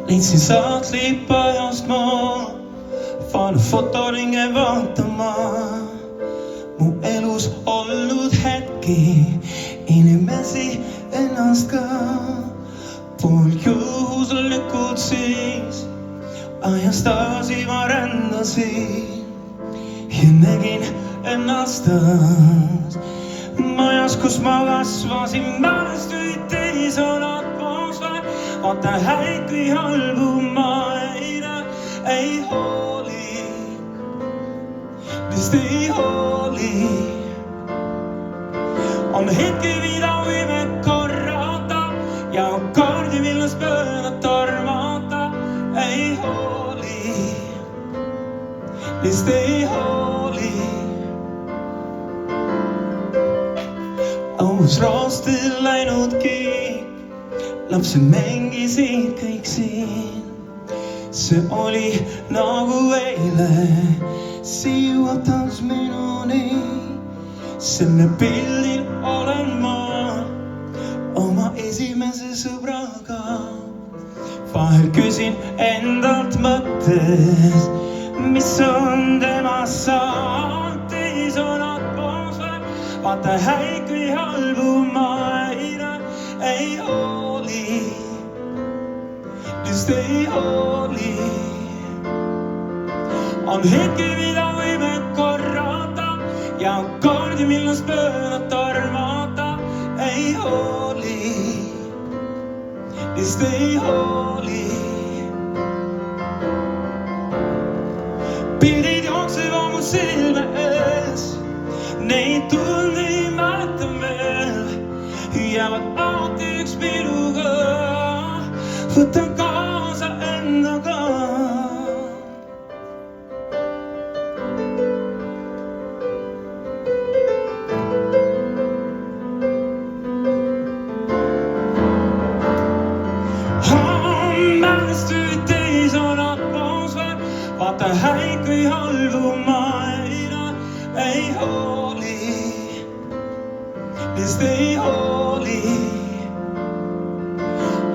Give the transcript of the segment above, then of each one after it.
Leidsin saatli pajast maa, vaanu fotoringe vaatama. Mu elus olnud hetki, inimesi ennast ka. Pool juhuslikult siis ajas tagasi ma rändasin ja nägin ennast taas majas, kus ma kasvasin. Mälestuid teis on atmosfäär, vaata häid kui halbu ma ei hooli, vist ei hooli. On hetki, mida võime korrata ja kordi, millest pöörata armata. Ei hooli, vist ei hooli. Aus roostil läinudki, lapsed mängisid kõik siin. See oli nagu eile, siuatas minuni. Selle pildil olen ma oma esimese sõbraga. Vahel küsin endalt mõttes, mis on temast saanud. Teis on atmosfäär, vaata häid kui halbu ma ei hooli, vist ei hooli. On hetki, mida võime korrata ja kordi, millest pöörata armata. Ei hooli, vist ei hooli. Pildid jooksevad mu silme ees, neid tundeid mäletan veel. Jäävad alati üks minuga, võtan kaasa endaga. Mälestuid teis on atmosfäär, vaata häid kui halbu ma ei hooli, vist ei hooli.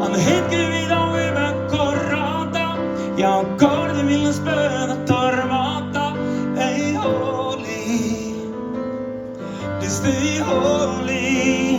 On hetki, mida võime korrata ja kordi, millest pöörata armata. Ei hooli, vist ei hooli.